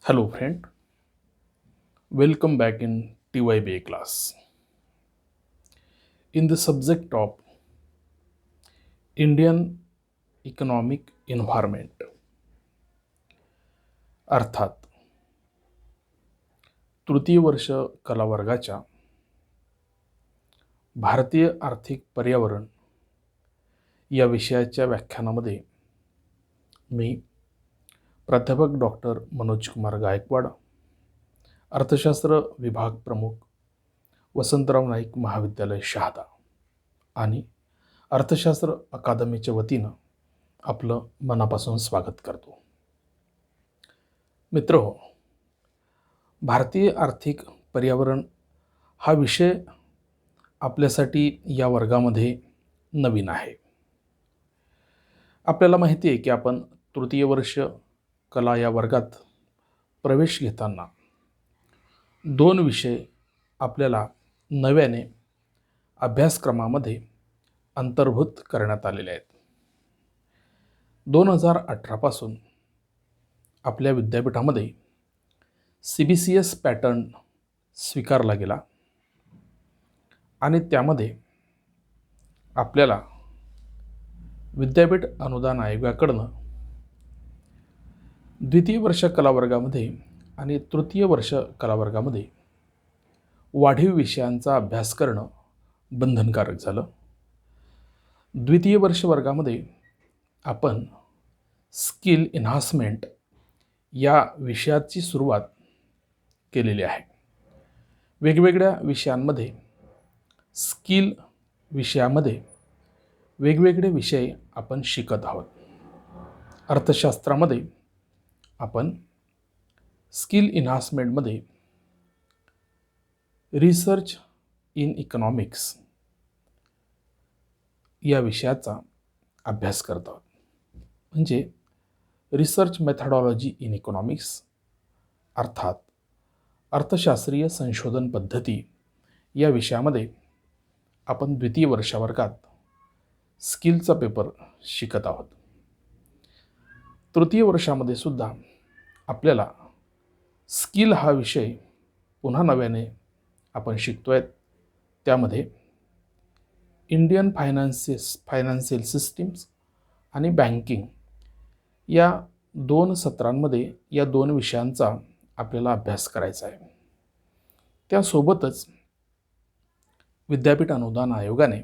Hello, friend. Welcome back in TYBA class. In the subject of Indian Economic Environment, अर्थात तृतीय वर्ष कला वर्गाच्या भारतीय आर्थिक पर्यावरण या विषयाच्या व्याख्यानामध्ये मी प्राध्यापक डॉक्टर मनोज कुमार गायकवाड, अर्थशास्त्र विभाग प्रमुख, वसंतराव नाईक महाविद्यालय शहादा आणि अर्थशास्त्र अकादमीच्या वतीनं आपलं मनापासून स्वागत करतो. मित्रहो, भारतीय आर्थिक पर्यावरण हा विषय आपल्यासाठी या वर्गामध्ये नवीन आहे. आपल्याला माहिती आहे की आपण तृतीय वर्ष कला या वर्गात प्रवेश घेताना दोन विषय आपल्याला नव्याने अभ्यासक्रमामध्ये अंतर्भूत करण्यात आलेले आहेत. 2018 पासून आपल्या विद्यापीठामध्ये CBCS पॅटर्न स्वीकारला गेला आणि त्यामध्ये आपल्याला विद्यापीठ अनुदान आयोगाकडून द्वितीय वर्ष कला वर्गामध्ये आणि तृतीय वर्ष कला वर्गामध्ये वाढीव विषयांचा अभ्यास करणं बंधनकारक झालं. द्वितीय वर्ष वर्गामध्ये आपण स्किल एन्हान्समेंट या विषयाची सुरुवात केलेली आहे. वेगवेगळ्या विषयांमध्ये स्किल विषयामध्ये वेगवेगळे विषय आपण शिकत आहोत. अर्थशास्त्रामध्ये आपण स्किल एन्हान्समेंटमध्ये रिसर्च इन इकॉनॉमिक्स या विषयाचा अभ्यास करत आहोत. म्हणजे रिसर्च मेथडॉलॉजी इन इकॉनॉमिक्स, अर्थात अर्थशास्त्रीय संशोधन पद्धती या विषयामध्ये आपण द्वितीय वर्ष वर्गात स्किलचा पेपर शिकत आहोत. तृतीय वर्षामध्ये सुद्धा आपल्याला स्किल हा विषय पुन्हा नव्याने आपण शिकतोय. त्यामध्ये इंडियन फायनान्शियल सिस्टीम्स आणि बँकिंग या दोन सत्रांमध्ये या दोन विषयांचा आपल्याला अभ्यास करायचा आहे. त्यासोबतच विद्यापीठ अनुदान आयोगाने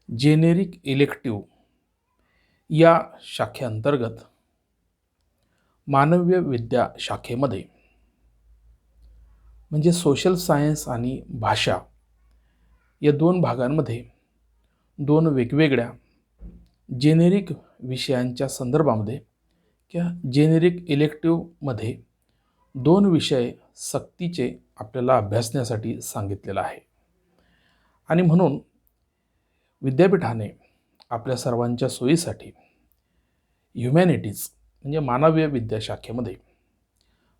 जेनेरिक इलेक्टिव्ह या शाखेअंतर्गत मानवीय विद्या शाखेमध्ये म्हणजे सोशल सायन्स आणि भाषा या दोन भागांमध्ये दोन वेगवेगळ्या जेनेरिक विषयांच्या संदर्भामध्ये किंवा जेनेरिक इलेक्टिव्हमध्ये दोन विषय सक्तीचे आपल्याला अभ्यासण्यासाठी सांगितलेलं आहे. आणि म्हणून विद्यापीठाने आपल्या सर्वांच्या सोयीसाठी ह्युमॅनिटीज म्हणजे मानवीय विद्या शाखेमध्ये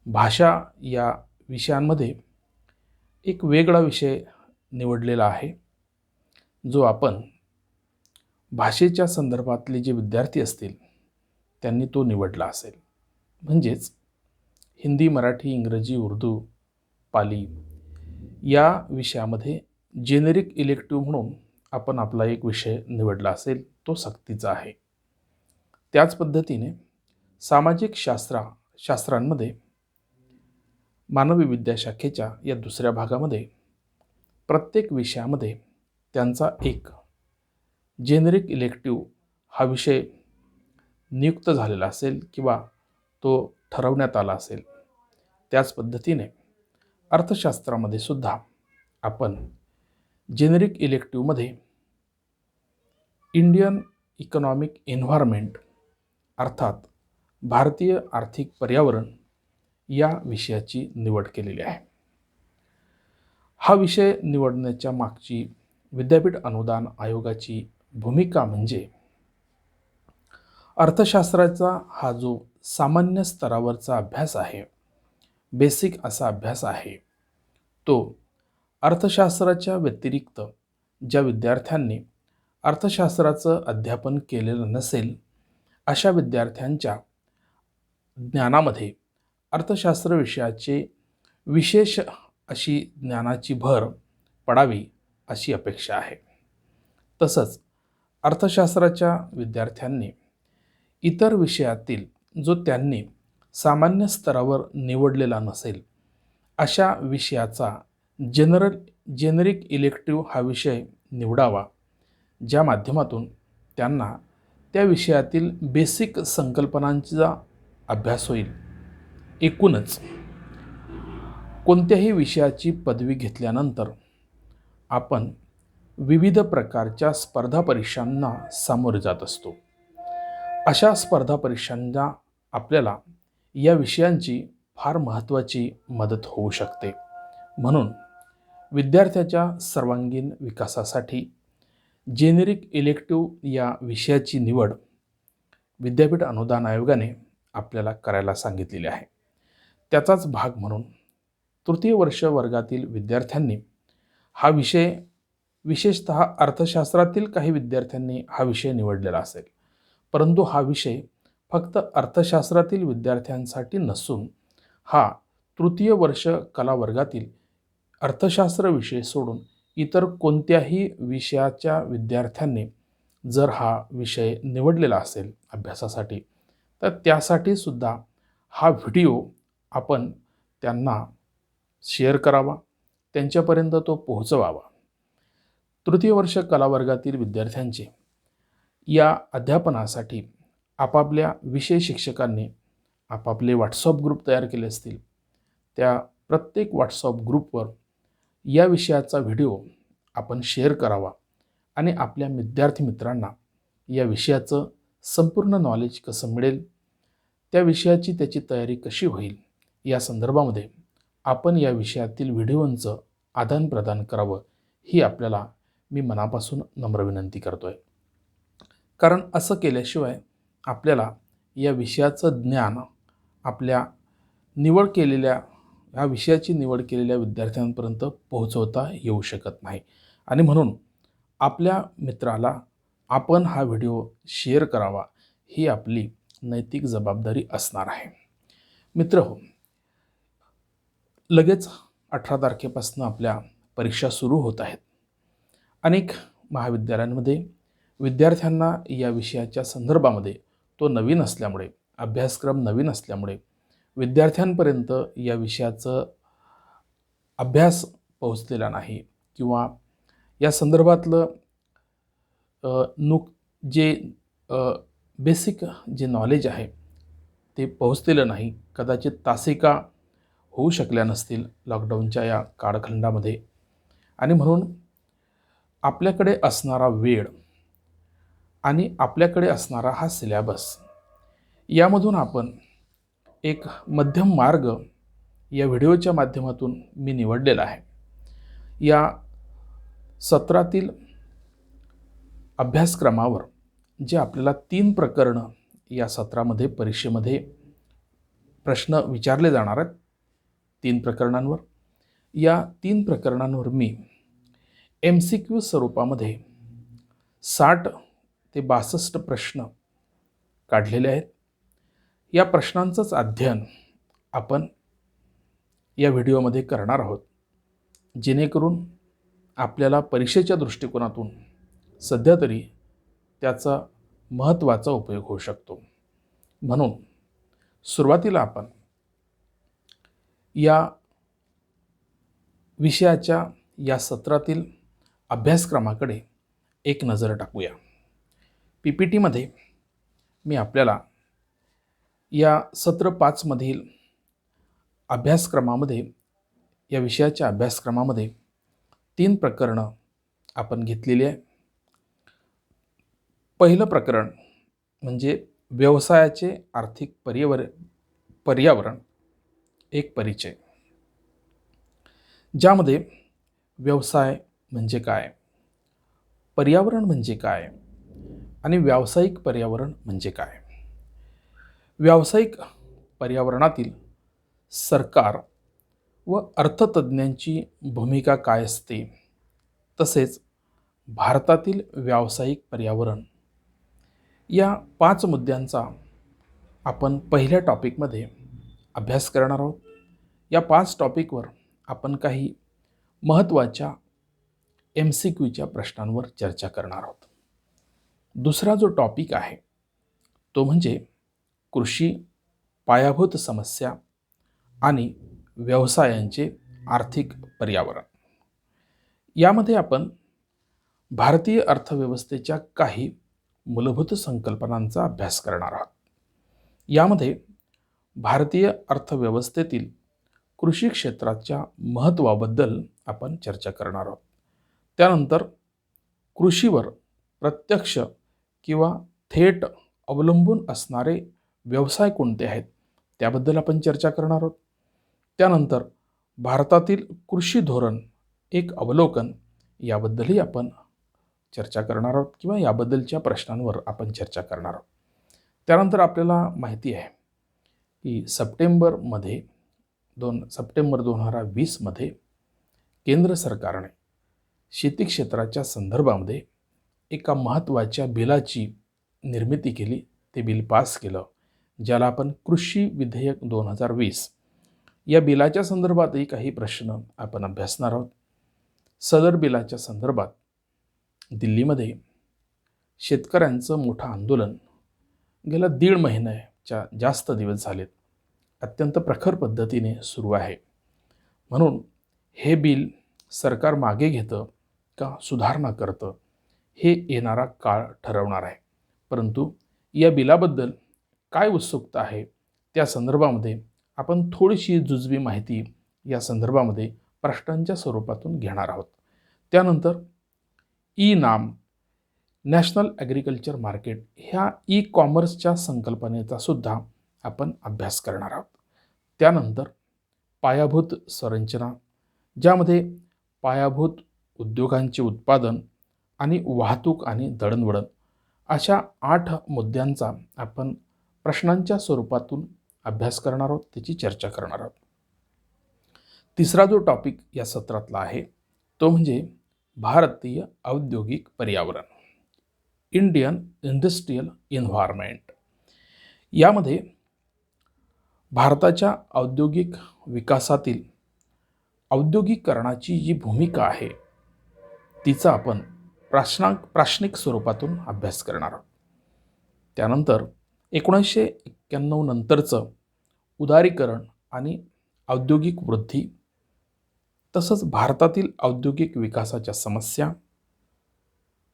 भाषा या विषयांमध्ये एक वेगळा विषय निवडलेला आहे, जो आपण भाषेच्या संदर्भातले जे विद्यार्थी असतील त्यांनी तो निवडला असेल. म्हणजेच हिंदी, मराठी, इंग्रजी, उर्दू, पाली या विषयामध्ये जेनेरिक इलेक्टिव्ह म्हणून आपण आपला एक विषय निवडला असेल, तो सक्तीचा आहे. त्याच पद्धतीने सामाजिक शास्त्रांमध्ये मानवी विद्या शाखेच्या या दुसऱ्या भागामध्ये प्रत्येक विषयामध्ये त्यांचा एक जेनेरिक इलेक्टिव्ह हा विषय नियुक्त झालेला असेल किंवा तो ठरवण्यात आला असेल. त्याच पद्धतीने अर्थशास्त्रामध्ये सुद्धा आपण जेनेरिक इलेक्टिव्हमध्ये इंडियन इकॉनॉमिक एन्व्हायरमेंट अर्थात भारतीय आर्थिक पर्यावरण या विषयाची निवड केलेली आहे. हा विषय निवडण्याच्या मागची विद्यापीठ अनुदान आयोगाची भूमिका म्हणजे अर्थशास्त्राचा हा जो सामान्य स्तरावरचा अभ्यास आहे, बेसिक असा अभ्यास आहे, तो अर्थशास्त्राच्या व्यतिरिक्त ज्या विद्यार्थ्यांनी अर्थशास्त्राचं अध्यापन केलेलं नसेल अशा विद्यार्थ्यांच्या ज्ञानामध्ये अर्थशास्त्र विषयाचे विशेष अशी ज्ञानाची भर पडावी अशी अपेक्षा आहे. तसंच अर्थशास्त्राच्या विद्यार्थ्यांनी इतर विषयातील जो त्यांनी सामान्य स्तरावर निवडलेला नसेल अशा विषयाचा जेनरिक इलेक्टिव्ह हा विषय निवडावा, ज्या माध्यमातून त्यांना त्या विषयातील बेसिक संकल्पनांचा अभ्यास होईल. एकूणच कोणत्याही विषयाची पदवी घेतल्यानंतर आपण विविध प्रकारच्या स्पर्धा परीक्षांना सामोरे जात असतो. अशा स्पर्धा परीक्षांना आपल्याला या विषयांची फार महत्त्वाची मदत होऊ शकते. म्हणून विद्यार्थ्याच्या सर्वांगीण विकासासाठी जेनेरिक इलेक्टिव्ह या विषयाची निवड विद्यापीठ अनुदान आयोगाने आपल्याला करायला सांगितलेली आहे. त्याचाच भाग म्हणून तृतीय वर्ष वर्गातील विद्यार्थ्यांनी हा विषय, विशेषतः अर्थशास्त्रातील काही विद्यार्थ्यांनी हा विषय निवडलेला असेल, परंतु हा विषय फक्त अर्थशास्त्रातील विद्यार्थ्यांसाठी नसून हा तृतीय वर्ष कला वर्गातील अर्थशास्त्र विषय सोडून इतर कोणत्याही विषयाच्या विद्यार्थ्यांनी जर हा विषय निवडलेला असेल अभ्यासासाठी, तर त्यासाठी सुद्धा हा व्हिडिओ आपण त्यांना शेअर करावा, त्यांच्यापर्यंत तो पोहोचवावा. तृतीय वर्ष कला वर्गातील विद्यार्थ्यांचे या अध्यापनासाठी आपापल्या विषय शिक्षकांनी आपापले व्हॉट्सअप ग्रुप तयार केले असतील. त्या प्रत्येक व्हॉट्सअप ग्रुपवर या विषयाचा व्हिडिओ आपण शेअर करावा आणि आपल्या विद्यार्थी मित्रांना या विषयाचं संपूर्ण नॉलेज कसं मिळेल, त्या विषयाची त्याची तयारी कशी होईल या संदर्भामध्ये आपण या विषयातील व्हिडिओंचं आदानप्रदान करावं, ही आपल्याला मी मनापासून नम्र विनंती करतोय. कारण असं केल्याशिवाय आपल्याला या विषयाचं ज्ञान आपल्या या विषयाची निवड केलेल्या विद्यार्थ्यांपर्यंत पोहोचवता येऊ शकत नाही. आणि म्हणून आपल्या मित्राला आपण हा व्हिडिओ शेअर करावा, ही आपली नैतिक जबाबदारी असणार आहे. मित्रहो, लगेच 18 तारखेपासून आपल्या परीक्षा सुरू होत आहेत. अनेक महाविद्यालयांमध्ये विद्यार्थ्यांना या विषयाच्या संदर्भामध्ये तो नवीन असल्यामुळे, अभ्यासक्रम नवीन असल्यामुळे विद्यार्थ्यांपर्यंत या विषयाचं अभ्यास पोहोचलेला नाही किंवा या संदर्भातलं बेसिक जे नॉलेज आहे ते पोहोचलेलं नाही. कदाचित तासिका होऊ शकल्या नसतील लॉकडाऊनच्या या काळखंडामध्ये. आणि म्हणून आपल्याकडे असणारा वेळ आणि आपल्याकडे असणारा हा सिलेबस, यामधून आपण एक मध्यम मार्ग या व्हिडिओच्या माध्यमातून मी निवडलेला आहे. या सत्रातील अभ्यासक्रमावर जे आपल्याला 3 प्रकरणं या सत्रामध्ये परीक्षेमध्ये प्रश्न विचारले जाणार आहेत, 3 प्रकरणांवर, या 3 प्रकरणांवर मी MCQ स्वरूपामध्ये 60 ते 62 प्रश्न काढलेले आहेत. या प्रश्नांचंच अध्ययन आपण या व्हिडिओमध्ये करणार आहोत, जेणेकरून आपल्याला परीक्षेच्या दृष्टिकोनातून सध्या तरी त्याचा महत्त्वाचा उपयोग होऊ शकतो. म्हणून सुरुवातीला आपण या विषयाच्या या सत्रातील अभ्यासक्रमाकडे एक नजर टाकूया. PPTमध्ये मी आपल्याला या सत्र 5 मधील अभ्यासक्रमामध्ये, या विषयाच्या अभ्यासक्रमामध्ये 3 प्रकरणं आपण घेतलेली आहे. पहिलं प्रकरण म्हणजे व्यवसायाचे आर्थिक पर्यावरण एक परिचय, ज्यामध्ये व्यवसाय म्हणजे काय, पर्यावरण म्हणजे काय आणि व्यावसायिक पर्यावरण म्हणजे काय, व्यावसायिक पर्यावरणातील सरकार व अर्थतज्ज्ञांची भूमिका काय असते, तसेच भारतातील व्यावसायिक पर्यावरण, या 5 मुद्द्यांचा आपण पहिल्या टॉपिकमध्ये अभ्यास करणार आहोत. या 5 टॉपिकवर आपण काही महत्त्वाच्या MCQच्या प्रश्नांवर चर्चा करणार आहोत. दुसरा जो टॉपिक आहे तो म्हणजे कृषी पायाभूत समस्या आणि व्यवसायांचे आर्थिक पर्यावरण. यामध्ये आपण भारतीय अर्थव्यवस्थेच्या काही मूलभूत संकल्पनांचा अभ्यास करणार आहोत. यामध्ये भारतीय अर्थव्यवस्थेतील कृषी क्षेत्राच्या महत्त्वाबद्दल आपण चर्चा करणार आहोत. त्यानंतर कृषीवर प्रत्यक्ष किंवा थेट अवलंबून असणारे व्यवसाय कोणते आहेत त्याबद्दल आपण चर्चा करणार आहोत. त्यानंतर भारतातील कृषी धोरण एक अवलोकन याबद्दलही आपण चर्चा करणार आहोत किंवा याबद्दलच्या प्रश्नांवर आपण चर्चा करणार आहोत. त्यानंतर आपल्याला माहिती आहे की सप्टेंबर 2020 मध्ये केंद्र सरकारने शेती क्षेत्राच्या संदर्भामध्ये एका महत्त्वाच्या बिलाची निर्मिती केली. ते बिल पास केलं, ज्याला आपण कृषी विधेयक 2020. या बिलाच्या संदर्भातही काही प्रश्न आपण अभ्यासणार आहोत. सदर बिलाच्या संदर्भात दिल्लीमध्ये शेतकऱ्यांचं मोठं आंदोलन गेल्या 1.5 महिन्याच्या जास्त दिवस झालेत अत्यंत प्रखर पद्धतीने सुरू आहे. म्हणून हे बिल सरकार मागे घेतं का सुधारणा करतं हे येणारा काळ ठरवणार आहे. परंतु या बिलाबद्दल काय उत्सुकता आहे त्या संदर्भामध्ये आपण थोडीशी जुजबी माहिती या संदर्भामध्ये प्रश्नांच्या स्वरूपातून घेणार आहोत. त्यानंतर नाम नॅशनल ॲग्रिकल्चर मार्केट ह्या कॉमर्सच्या संकल्पनेचा सुद्धा आपण अभ्यास करणार आहोत. त्यानंतर पायाभूत संरचना, ज्यामध्ये पायाभूत उद्योगांचे उत्पादन आणि वाहतूक आणि दळणवळण अशा 8 मुद्द्यांचा आपण प्रश्नांच्या स्वरूपातून अभ्यास करणार आहोत, त्याची चर्चा करणार आहोत. तिसरा जो टॉपिक या सत्रातला आहे तो म्हणजे भारतीय औद्योगिक पर्यावरण, इंडियन इंडस्ट्रियल एन्व्हायरमेंट. यामध्ये भारताच्या औद्योगिक विकासातील औद्योगिकरणाची जी भूमिका आहे तिचा आपण प्राश्निक स्वरूपातून अभ्यास करणार आहोत. त्यानंतर 1991 नंतरचं उदारीकरण आणि औद्योगिक वृद्धी, तसंच भारतातील औद्योगिक विकासाच्या समस्या,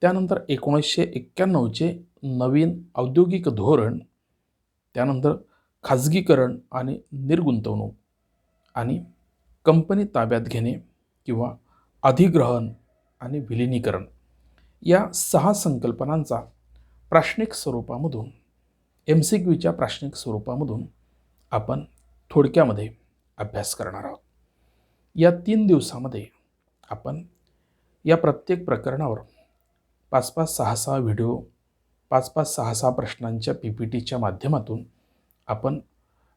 त्यानंतर 1991चे नवीन औद्योगिक धोरण, त्यानंतर खाजगीकरण आणि निर्गुंतवणूक आणि कंपनी ताब्यात घेणे किंवा अधिग्रहण आणि विलिनीकरण या 6 संकल्पनांचा प्राश्निक स्वरूपामधून MCQच्या प्राश्निक स्वरूपामधून आपण थोडक्यामध्ये अभ्यास करणार आहोत. या 3 दिवसामध्ये आपण या प्रत्येक प्रकरणावर 5-5, 6-6 व्हिडिओ, 5-5, 6-6 प्रश्नांच्या PPTच्या माध्यमातून आपण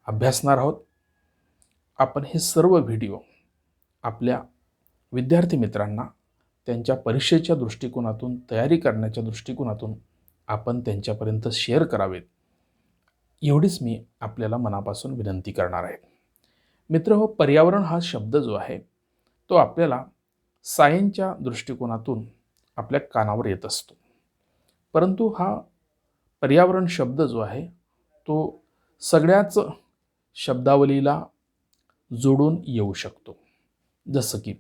अभ्यासणार आहोत. आपण हे सर्व व्हिडिओ आपल्या विद्यार्थी मित्रांना त्यांच्या परीक्षेच्या दृष्टिकोनातून, तयारी करण्याच्या दृष्टिकोनातून आपण त्यांच्यापर्यंत शेअर करावेत, एवढीच मी आपल्याला मनापासून विनंती करणार आहे. मित्रहो, पर्यावरण हा शब्द जो आहे तो आपल्याला सायन्सच्या दृष्टिकोनातून आपल्या कानावर येत असतो, परंतु हा पर्यावरण शब्द जो आहे तो सगळ्याच शब्दावलीला जोडून येऊ शकतो. जसं की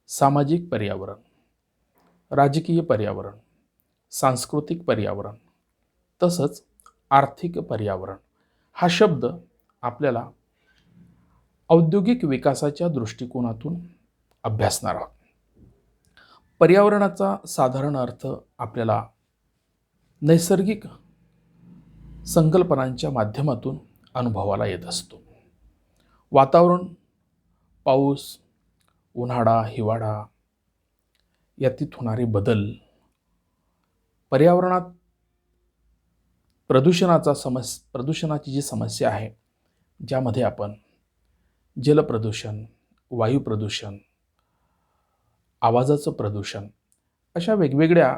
सामाजिक पर्यावरण, राजकीय पर्यावरण, सांस्कृतिक पर्यावरण, तसंच आर्थिक पर्यावरण. हा शब्द आपल्याला औद्योगिक विकासाच्या दृष्टिकोनातून अभ्यासणार आहोत. पर्यावरणाचा साधारण अर्थ आपल्याला नैसर्गिक संकल्पनांच्या माध्यमातून अनुभवाला येत असतो. वातावरण, पाऊस, उन्हाळा, हिवाळा यातीत होणारे बदल, पर्यावरणात प्रदूषणाची जी समस्या आहे, ज्यामध्ये आपण जलप्रदूषण, वायू प्रदूषण, आवाजाचं प्रदूषण अशा वेगवेगळ्या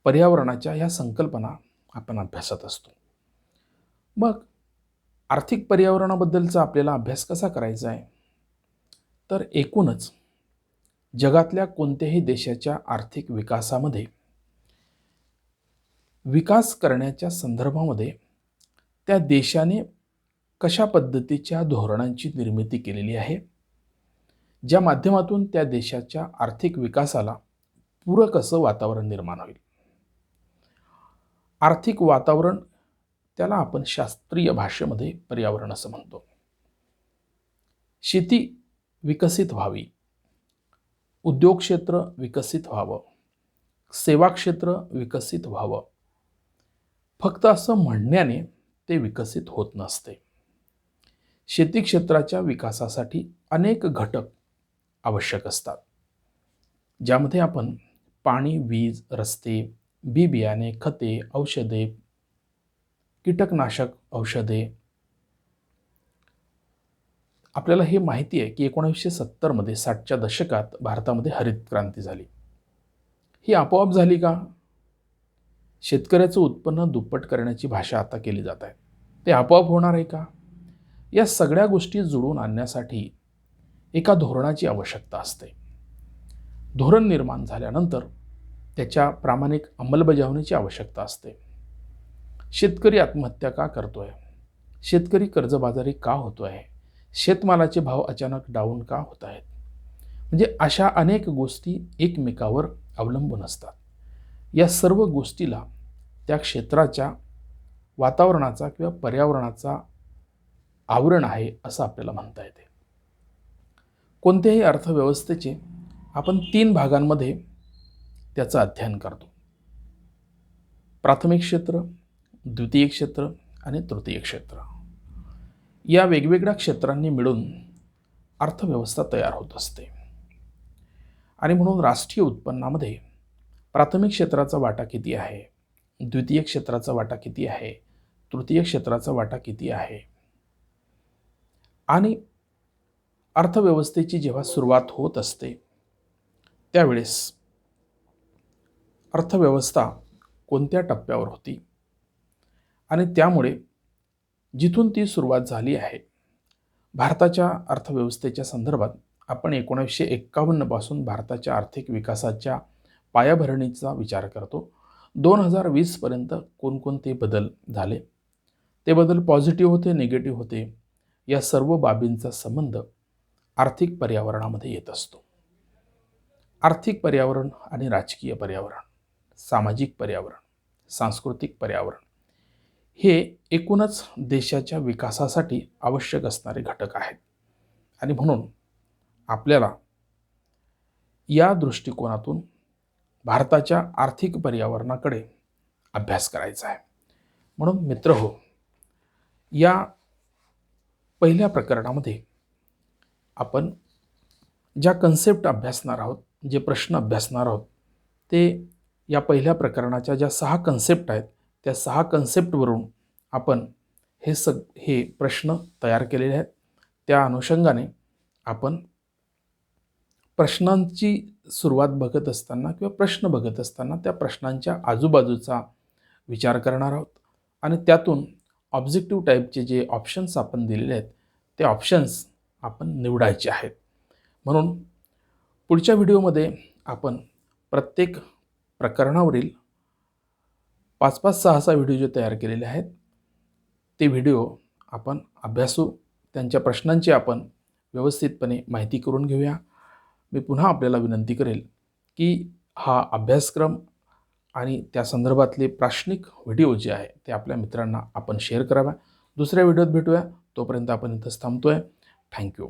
पर्यावरणाच्या ह्या संकल्पना आपण अभ्यासत असतो. मग आर्थिक पर्यावरणाबद्दलचा आपल्याला अभ्यास कसा करायचा आहे, तर एकूणच जगातल्या कोणत्याही देशाच्या आर्थिक विकासामध्ये विकास करण्याच्या संदर्भामध्ये त्या देशाने कशा पद्धतीच्या धोरणांची निर्मिती केलेली आहे, ज्या माध्यमातून त्या देशाच्या आर्थिक विकासाला पूरक असं वातावरण निर्माण होईल. आर्थिक वातावरण त्याला आपण शास्त्रीय भाषेमध्ये पर्यावरण असं म्हणतो. शेती विकसित व्हावी, उद्योग क्षेत्र विकसित व्हावं, सेवा क्षेत्र विकसित व्हावं, फक्त असं म्हणण्याने ते विकसित होत नसते. शेती क्षेत्राच्या विकासासाठी अनेक घटक आवश्यक असतात, ज्यामध्ये आपण पाणी, वीज, रस्ते, बी बियाणे, खते, औषधे, कीटकनाशक औषधे. आपल्याला हे माहिती आहे की 1970मध्ये 60च्या दशकात भारतामध्ये हरित क्रांती झाली. ही आपोआप झाली का? शेतकऱ्याचं उत्पन्न दुप्पट करण्याची भाषा आता केली जात आहे. ते आपोआप होणार आहे का? या सगळ्या गोष्टी जुळवून आणण्यासाठी एका धोरणाची आवश्यकता असते. धोरण निर्माण झाल्यानंतर त्याच्या प्रामाणिक अंमलबजावणीची आवश्यकता असते. शेतकरी आत्महत्या का करतोय? शेतकरी कर्जबाजारी का होतोय? शेतमालाचे भाव अचानक डाऊन का होत आहेत? म्हणजे अशा अनेक गोष्टी एकमेकावर अवलंबून असतात. या सर्व गोष्टीला त्या क्षेत्राच्या वातावरणाचा किंवा पर्यावरणाचा आवरण आहे असं आपल्याला म्हणता येते. कोणत्याही अर्थव्यवस्थेचे आपण 3 भागांमध्ये त्याचं अध्ययन करतो. प्राथमिक क्षेत्र, द्वितीय क्षेत्र आणि तृतीय क्षेत्र. या वेगवेगळ्या क्षेत्रांनी मिळून अर्थव्यवस्था तयार होत असते. आणि म्हणून राष्ट्रीय उत्पन्नामध्ये प्राथमिक क्षेत्राचा वाटा किती आहे, द्वितीय क्षेत्राचा वाटा किती आहे, तृतीय क्षेत्राचा वाटा किती आहे, आणि अर्थव्यवस्थेची जेव्हा सुरुवात होत असते त्यावेळेस अर्थव्यवस्था कोणत्या टप्प्यावर होती आणि त्यामुळे जिथून ती सुरुवात झाली आहे. भारताच्या अर्थव्यवस्थेच्या संदर्भात आपण 1951 पासून भारताच्या आर्थिक विकासाच्या पायाभरणीचा विचार करतो. 2020 पर्यंत कोणकोणते बदल झाले, ते बदल पॉझिटिव्ह होते, निगेटिव्ह होते. या सर्व बाबींचा संबंध आर्थिक पर्यावरणामध्ये येत असतो. आर्थिक पर्यावरण आणि राजकीय पर्यावरण, सामाजिक पर्यावरण, सांस्कृतिक पर्यावरण हे एकूणच देशाच्या विकासासाठी आवश्यक असणारे घटक आहेत. आणि म्हणून आपल्याला या दृष्टिकोनातून भारताच्या आर्थिक पर्यावरणाकडे अभ्यास करायचा आहे. म्हणून मित्रहो, या पहिल्या प्रकरणामध्ये आपण ज्या कन्सेप्ट अभ्यासणार आहोत, जे प्रश्न अभ्यासणार आहोत, ते या पहिल्या प्रकरणाच्या ज्या 6 कन्सेप्ट आहेत त्या 6 कन्सेप्टवरून आपण हे प्रश्न तयार केलेले आहेत. त्या अनुषंगाने आपण प्रश्नांची सुरुवात बघत असताना किंवा प्रश्न बघत असताना त्या प्रश्नांच्या आजूबाजूचा विचार करणार आहोत आणि त्यातून ऑब्जेक्टिव्ह टाईपचे जे ऑप्शन्स आपण दिलेले आहेत ते ऑप्शन्स आपण निवडायचे आहेत. म्हणून पुढच्या व्हिडिओमध्ये आपण प्रत्येक प्रकरणावरील 5-5, 6-6 व्हिडिओ जे तयार केलेले आहेत ते व्हिडिओ आपण अभ्यासू. त्यांच्या प्रश्नांची आपण व्यवस्थितपणे माहिती करून घेऊया. मी पुन्हा आपल्याला विनंती करेल की हा अभ्यासक्रम आणि त्या संदर्भातले प्राश्निक व्हिडिओ जे आहे ते आपल्या मित्रांना आपण शेअर करावा. दुसऱ्या व्हिडिओत भेटूया. तोपर्यंत आपण इथंच थांबतोय. थँक्यू.